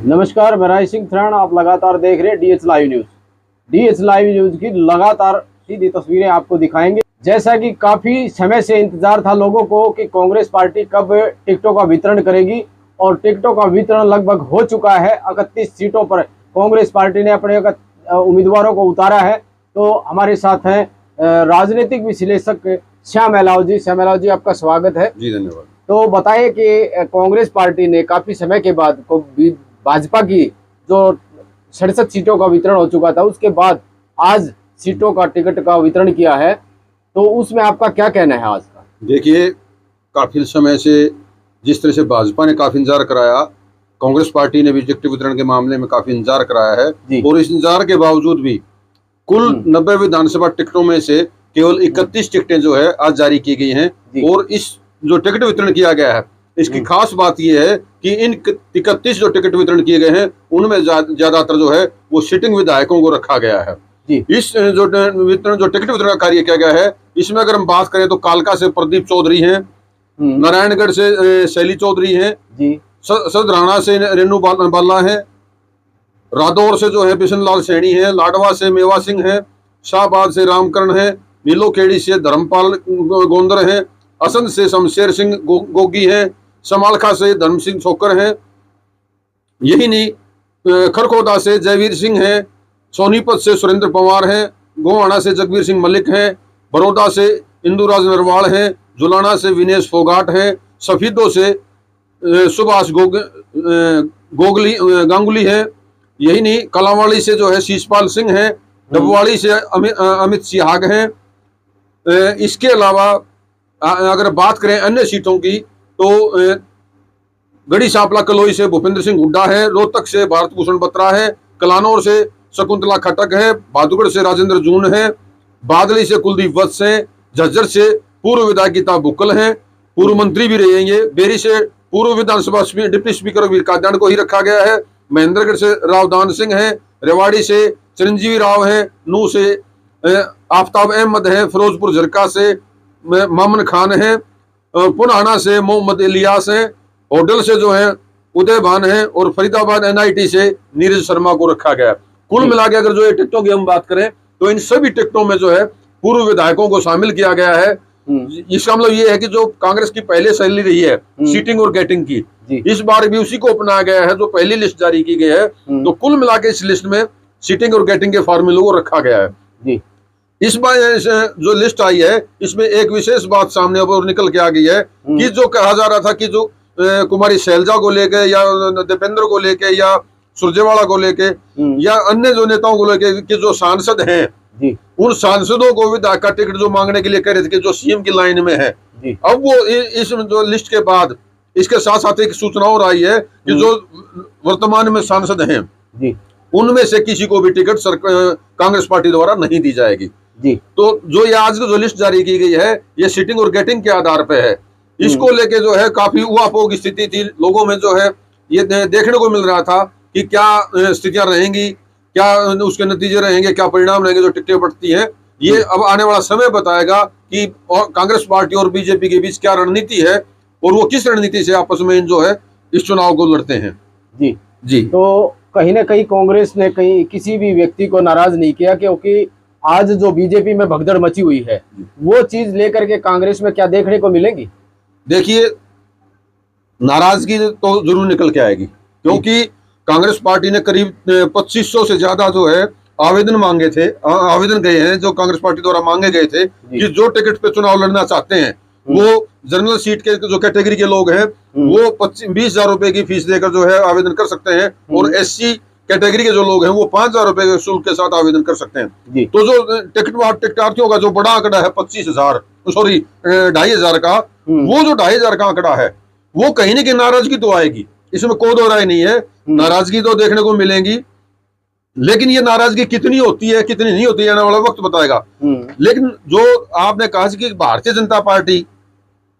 नमस्कार, मैं राय सिंह थ्राण। आप लगातार देख रहे हैं DH live news. DH live news की लगातार सीधी तस्वीरें आपको दिखाएंगे। जैसा कि काफी समय से इंतजार था लोगों को कि कांग्रेस पार्टी कब टिकटों का वितरण करेगी, और टिकटों का वितरण लगभग हो चुका है। 31 सीटों पर कांग्रेस पार्टी ने अपने उम्मीदवारों को उतारा है। तो हमारे साथ हैं राजनीतिक विश्लेषक श्याम एलाव जी। श्याम एलाव जी, आपका स्वागत है। जी धन्यवाद। तो बताइए कि कांग्रेस पार्टी ने काफी समय के बाद भाजपा की जो 67 सीटों का वितरण हो चुका था, उसके बाद आज सीटों का टिकट का वितरण किया है, तो उसमें आपका क्या कहना है आज का? देखिए, काफी समय से जिस तरह से भाजपा ने काफी इंतजार कराया, कांग्रेस पार्टी ने भी टिकट वितरण के मामले में काफी इंतजार कराया है, और इस इंतजार के बावजूद भी कुल 90 विधानसभा टिकटों में से केवल 31 टिकटें जो है आज जारी की गई हैं। और इस जो टिकट वितरण किया गया है, इसकी खास बात यह है कि इन 31 जो टिकट वितरण किए गए हैं उनमें ज्यादातर जो है वो सिटिंग विधायकों को रखा गया है। इस जो टिकट वितरण का कार्य किया गया है, इसमें अगर हम बात करें तो कालका से प्रदीप चौधरी हैं, नारायणगढ़ से शैली चौधरी हैं, सदराना से रेणु बाला है, रादौर से जो है बिशन लाल सैनी है, लाडवा से मेवा सिंह है, शाहबाद से रामकरण है, नीलोखेड़ी से धर्मपाल गोंदर है, असंध से शमशेर सिंह गोगी है, समालखा से धर्म सिंह छोकर है, यही नहीं खरखोदा से जयवीर सिंह है, सोनीपत से सुरेंद्र पवार है, गोवाना से जगबीर सिंह मलिक है, बड़ौदा से इंदुराज नरवाल है, जुलाना से विनेश फोगाट है, सफीदों से सुभाष गांगुली है, यही नहीं कलावाड़ी से जो है शीशपाल सिंह है, डबवाड़ी से अमित सिहाग है। इसके अलावा अगर बात करें अन्य सीटों की तो गढ़ी सांपला कलोई से भूपेंद्र सिंह हुड्डा है, रोहतक से भारत भूषण बत्रा है, कलानौर से शकुंतला खटक है, बहादुरगढ़ से राजेंद्र जून है, बादली से कुलदीप वत्स है, झज्जर से पूर्व विधायक गीता बुक्कल है, पूर्व मंत्री भी रहे हैं, बेरी से पूर्व विधानसभा डिप्टी स्पीकर वीर कादयान को ही रखा गया है, महेंद्रगढ़ से रावदान सिंह है, रेवाड़ी से चिरंजीवी राव है, नू से आफ्ताब अहमद है, फिरोजपुर झरका से मामन खान है, पुनाना से मोहम्मद इलियास है, होडल से जो है उदय भान है, और फरीदाबाद एनआईटी से नीरज शर्मा को रखा गया। कुल मिला के अगर जो ये टिकटों की हम बात करें तो इन सभी टिकटों में जो है पूर्व विधायकों को शामिल किया गया है। इसका मतलब ये है कि जो कांग्रेस की पहले शैली रही है सीटिंग और गेटिंग की, इस बार भी उसी को अपनाया गया है जो पहली लिस्ट जारी की गई है। तो कुल मिला के इस लिस्ट में सीटिंग और गेटिंग के फॉर्मूले को रखा गया है। इस बार जो लिस्ट आई है इसमें एक विशेष बात सामने और निकल के आ गई है कि जो कहा जा रहा था कि जो कुमारी शैलजा को लेके या दीपेंद्र को लेके या सुरजेवाला को लेके या अन्य जो नेताओं को लेके कि जो सांसद हैं, उन सांसदों को विधायक का टिकट जो मांगने के लिए कह रहे थे कि जो सीएम की लाइन में है, अब वो इस जो लिस्ट के बाद इसके साथ साथ एक सूचना और आई है कि जो वर्तमान में सांसद हैं उनमें से किसी को भी टिकट कांग्रेस पार्टी द्वारा नहीं दी जाएगी। तो जो ये आज जो लिस्ट जारी की गई है ये सिटिंग और गेटिंग के आधार पे है। इसको लेके जो है काफी उहापोह स्थिति थी लोगों में, जो है ये देखने को मिल रहा था कि क्या स्थितियां रहेंगी, क्या उसके नतीजे रहेंगे, क्या परिणाम रहेंगे जो टिकटें बढ़ती हैं। ये अब आने वाला समय बताएगा कि कांग्रेस पार्टी और बीजेपी के बीच क्या रणनीति है और वो किस रणनीति से आपस में जो है इस चुनाव को लड़ते हैं। जी तो कहीं ना कहीं कांग्रेस ने कहीं किसी भी व्यक्ति को नाराज नहीं किया, क्योंकि आज जो बीजेपी में भगदड़ मची हुई है वो चीज लेकर के कांग्रेस में क्या देखने को मिलेगी? देखिए, नाराजगी तो जरूर निकल के आएगी, क्योंकि कांग्रेस पार्टी ने करीब 2500 से ज्यादा जो है आवेदन मांगे थे, आवेदन गए हैं जो कांग्रेस पार्टी द्वारा मांगे गए थे कि जो टिकट पे चुनाव लड़ना चाहते हैं वो जनरल सीट के जो कैटेगरी के लोग हैं वो 20,000 रुपए की फीस देकर जो है आवेदन कर सकते हैं, और एससी कैटेगरी के जो लोग हैं वो 5,000 रुपए के शुल्क के साथ आवेदन कर सकते हैं। तो जो टिकटार्थियों का जो बड़ा आंकड़ा है 25,000 सॉरी 2,500 का, वो जो 2,500 का आंकड़ा है वो कहीं ना कहीं नाराजगी तो आएगी, इसमें कोई दो राय नहीं है। नाराजगी तो देखने को मिलेगी, लेकिन ये नाराजगी कितनी होती है कितनी नहीं होती है आने वाला वक्त बताएगा। लेकिन जो आपने कहा कि भारतीय जनता पार्टी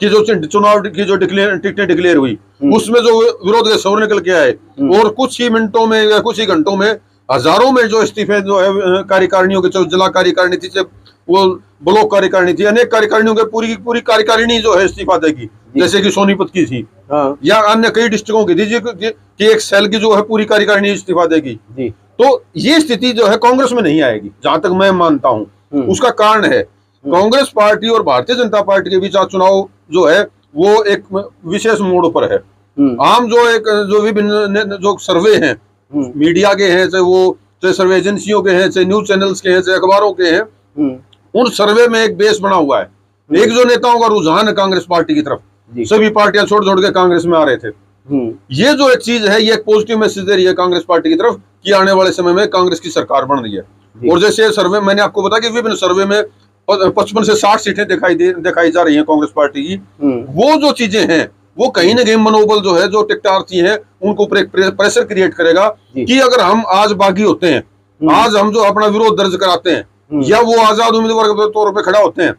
की जो चुनाव की जो टिकटें डिक्लेयर हुई उसमें जो विरोध के शोर निकल के आए और कुछ ही मिनटों में या कुछ ही घंटों में हजारों में जो इस्तीफे जो है कार्यकारिणियों के, जिला कार्यकारिणी थी से वो ब्लॉक कार्यकारिणी थी, अनेक कार्यकारिणियों के पूरी कार्यकारिणी जो है इस्तीफा देगी, जैसे कि सोनीपत की थी। हाँ या अन्य कई डिस्ट्रिक्टों की दीजिए कि एक सेल की जो है पूरी कार्यकारिणी इस्तीफा देगी, जी। तो ये स्थिति जो है कांग्रेस में नहीं आएगी, जहां तक मैं मानता हूं। उसका कारण है कांग्रेस पार्टी और भारतीय जनता पार्टी के बीच आज चुनाव जो है वो एक विशेष मोड़ पर है। आम जो विभिन्न जो सर्वे हैं, मीडिया के हैं, चाहे सर्वे एजेंसियों के हैं, चाहे न्यूज चैनल्स के हैं, चाहे अखबारों के हैं, उन सर्वे में एक बेस बना हुआ है। एक जो नेताओं का रुझान है कांग्रेस पार्टी की तरफ, सभी पार्टियां छोड़ छोड़ के कांग्रेस में आ रहे थे। ये जो एक चीज है, ये एक पॉजिटिव मैसेज दे रही है कांग्रेस पार्टी की तरफ कि आने वाले समय में कांग्रेस की सरकार बन रही है। और जैसे सर्वे मैंने आपको बताया कि विभिन्न सर्वे में 55 से 60 सीटें दिखाई जा रही हैं कांग्रेस पार्टी की। वो जो चीजें हैं वो कहीं ना कहीं मनोबल जो है, जो टिकटार्थी हैं, उनको ऊपर एक प्रेशर क्रिएट करेगा कि अगर हम आज बागी होते हैं, आज हम जो अपना विरोध दर्ज कराते हैं या वो आजाद उम्मीदवार के तौर पर खड़ा होते हैं,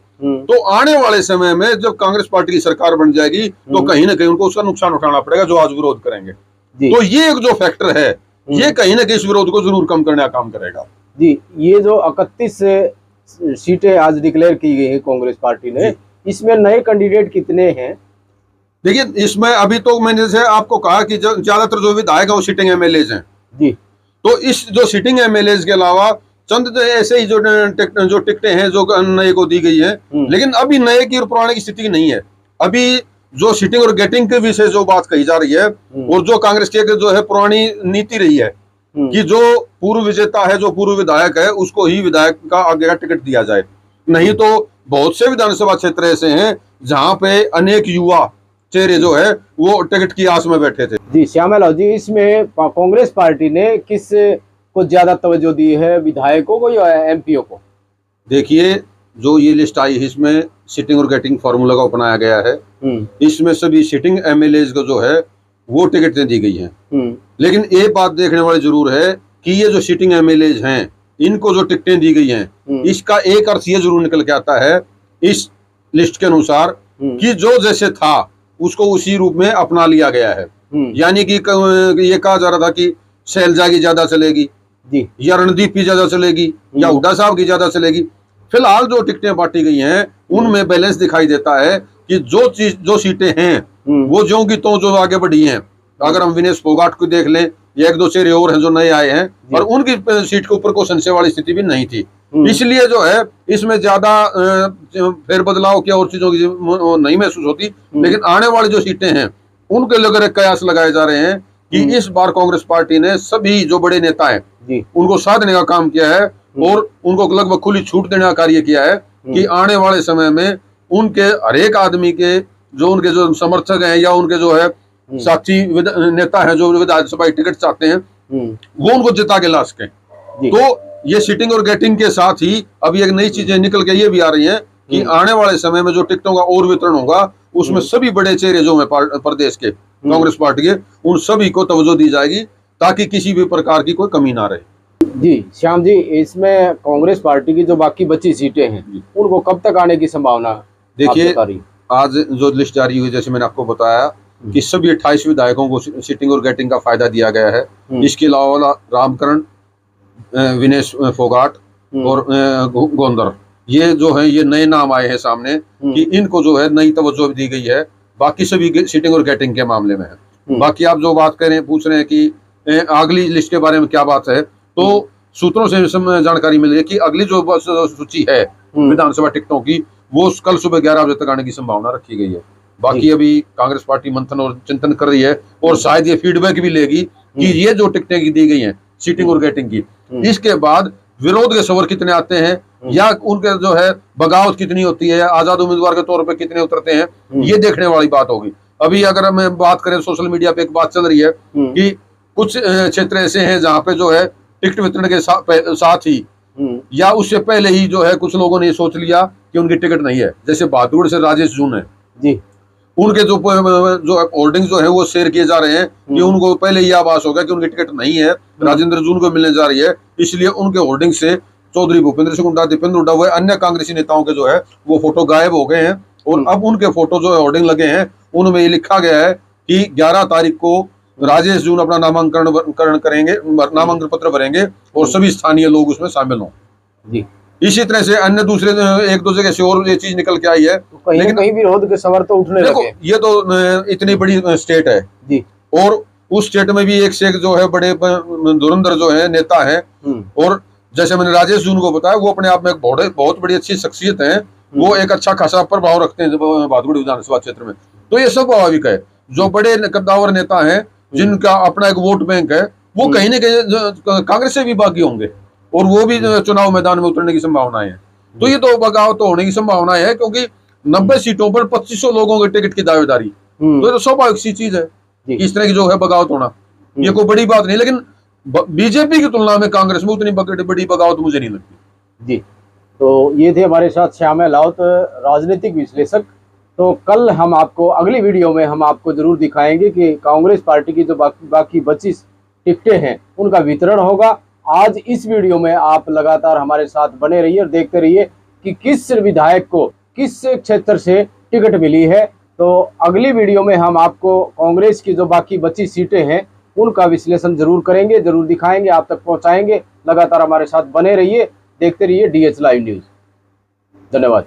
तो आने वाले समय में जब कांग्रेस पार्टी की सरकार बन जाएगी तो कहीं ना कहीं उनको उसका नुकसान उठाना पड़ेगा जो आज विरोध करेंगे। तो ये एक जो फैक्टर है, ये कहीं ना कहीं इस विरोध को जरूर कम करने का काम करेगा। जी, ये जो 31 सीटें आज डिक्लेयर की गई है कांग्रेस पार्टी ने, इसमें नए कैंडिडेट कितने हैं? देखिए, इसमें अभी तो मैंने जैसे आपको कहा कि ज्यादातर जो विधायक है वो सिटिंग एमएलएज हैं जी। तो इस जो सिटिंग एमएलएज के अलावा चंद ऐसे ही जो टिकटें हैं जो नए को दी गई है, लेकिन अभी नए की और पुराने की स्थिति नहीं है। अभी जो सिटिंग और गेटिंग के विषय जो बात कही जा रही है, और जो कांग्रेस की जो है पुरानी नीति रही है कि जो पूर्व विजेता है, जो पूर्व विधायक है, उसको ही विधायक का आगे का टिकट दिया जाए। नहीं तो बहुत से विधानसभा क्षेत्र ऐसे हैं जहां पे अनेक युवा चेहरे जो है वो टिकट की आस में बैठे थे। जी श्यामलाल जी, इसमें कांग्रेस पार्टी ने किस को ज्यादा तवज्जो दी है, विधायकों को या एमपीओ को? देखिए, जो ये लिस्ट आई है इसमें सिटिंग और गेटिंग फार्मूला का अपनाया गया है। इसमें सभी सिटिंग एमएलएज को जो है वो टिकटें दी गई हैं। लेकिन एक बात देखने वाली जरूर है कि ये जो सिटिंग एमएलएज हैं, इनको जो टिकटें दी गई हैं, इसका एक अर्थ ये जरूर निकल के आता है इस लिस्ट के अनुसार कि जो जैसे था उसको उसी रूप में अपना लिया गया है। यानी कि ये कहा जा रहा था कि शैलजा की ज्यादा चलेगी जी, या रणदीप की ज्यादा चलेगी, या हुड्डा साहब की ज्यादा चलेगी। फिलहाल जो टिकटें बांटी गई हैं उनमें बैलेंस दिखाई देता है कि जो सीटें हैं वो ज्यों की त्यों जो आगे बढ़ी हैं। अगर हम विनेश फोगाट को देख लें, या एक दो चेहरे और हैं जो नए आए हैं, और उनकी सीट के ऊपर कोई संशय वाली स्थिति भी नहीं थी। इसलिए जो है इसमें ज्यादा फेरबदलाव की और चीजों की नहीं महसूस होती। लेकिन आने वाली जो सीटें हैं उनके लिए कयास लगाए जा रहे हैं कि इस बार कांग्रेस पार्टी ने सभी जो बड़े नेता हैं उनको साधने का काम किया है, और उनको लगभग खुली छूट देने का कार्य किया है कि आने वाले समय में उनके हर एक आदमी के जो उनके जो समर्थक हैं या उनके जो है साथी नेता हैं जो विधानसभा टिकट चाहते हैं, वो उनको जिता के ला सकें। तो ये सिटिंग और गेटिंग के साथ ही अभी एक नई चीजें निकल के ये भी आ रही हैं कि आने वाले समय में जो टिकटों का और वितरण होगा उसमें सभी बड़े चेहरे जो हैं प्रदेश के कांग्रेस पार्टी के, उन सभी को तवज्जो दी जाएगी ताकि किसी भी प्रकार की कोई कमी ना रहे। जी श्याम जी, इसमें कांग्रेस पार्टी की जो बाकी बची सीटें हैं उनको कब तक आने की संभावना? देखिए, आज जो लिस्ट जारी हुई, जैसे मैंने आपको बताया कि सभी 28 विधायकों को सिटिंग और गेटिंग का फायदा दिया गया है। इसके अलावा रामकरण, विनेश फोगाट और गोंदर, ये जो है ये नए नाम आए हैं सामने कि इनको जो है नई तवज्जो दी गई है। बाकी सभी सिटिंग और गेटिंग के मामले में है। बाकी आप जो बात करें, पूछ रहे हैं कि अगली लिस्ट के बारे में क्या बात है, तो सूत्रों से जानकारी मिल रही है कि अगली जो सूची है विधानसभा टिकटों की, वो कल सुबह 11 बजे तक आने की संभावना रखी गई है। बाकी अभी कांग्रेस पार्टी मंथन और चिंतन कर रही है, और शायद ये फीडबैक भी लेगी कि ये जो टिकटें की दी गई हैं सिटिंग और गेटिंग की, इसके बाद विरोध के स्वर कितने आते हैं, या उनके जो है बगावत कितनी होती है, आजाद उम्मीदवार के तौर पे कितने उतरते हैं, ये देखने वाली बात होगी। अभी अगर हम बात करें, सोशल मीडिया पे एक बात चल रही है कि कुछ क्षेत्र ऐसे हैं जहाँ पे जो है टिकट वितरण के साथ ही या उससे पहले ही जो है कुछ लोगों ने सोच लिया कि उनकी टिकट नहीं है। जैसे बहादुर से राजेश जून है जी, उनके जो होर्डिंग जो है वो शेयर किए जा रहे हैं कि उनको पहले ही आभास हो गया कि उनकी टिकट नहीं है, राजेंद्र जून को मिलने जा रही है। इसलिए उनके होर्डिंग से चौधरी भूपेंद्र सिंह हुड्डा, दीपेंद्र हुड्डा, व अन्य कांग्रेसी नेताओं के जो है वो फोटो गायब हो गए हैं, और अब उनके फोटो जो होर्डिंग लगे हैं उनमें ये लिखा गया है कि 11 तारीख को राजेश जून अपना नामांकन करेंगे, नामांकन पत्र भरेंगे, और सभी स्थानीय लोग उसमें शामिल हों। जी, इसी तरह से अन्य दूसरे एक दो जगह से और ये चीज निकल के आई है। तो कहीं लेकिन कहीं विरोध के स्वर तो उठने देखो लगे। ये तो इतनी बड़ी स्टेट है जी। और उस स्टेट में भी एक से एक जो है बड़े धुरंधर जो है नेता है। और जैसे मैंने राजेश जून को बताया, वो अपने आप में एक बहुत बड़ी अच्छी शख्सियत है। वो एक अच्छा खासा प्रभाव रखते हैं भादुड़ी विधानसभा क्षेत्र में। तो ये सब स्वाभाविक है, जो बड़े कद्दावर नेता हैं जिनका अपना एक वोट बैंक है, वो कहीं ना कहीं कांग्रेस से भी बागी होंगे और वो भी चुनाव मैदान में उतरने की संभावनाएं है। तो ये तो बगावत होने की संभावना है, क्योंकि 90 सीटों पर 2500 लोगों के टिकट की दावेदारी, तो ये तो स्वाभाविक सी चीज है कि इस तरह की जो है बगावत होना, ये कोई बड़ी बात नहीं। लेकिन बीजेपी की तुलना में कांग्रेस में उतनी बड़ी बगावत मुझे नहीं लगती। जी, तो ये थे हमारे साथ श्यामल राउत, राजनीतिक विश्लेषक। तो कल हम आपको अगली वीडियो में हम आपको जरूर दिखाएंगे कि कांग्रेस पार्टी की जो बाकी 25 टिकटें हैं उनका वितरण होगा। आज इस वीडियो में आप लगातार हमारे साथ बने रहिए और देखते रहिए कि किस विधायक को किस क्षेत्र से टिकट मिली है। तो अगली वीडियो में हम आपको कांग्रेस की जो बाकी बची सीटें हैं उनका विश्लेषण जरूर करेंगे, जरूर दिखाएंगे, आप तक पहुंचाएंगे। लगातार हमारे साथ बने रहिए, देखते रहिए DH लाइव न्यूज। धन्यवाद।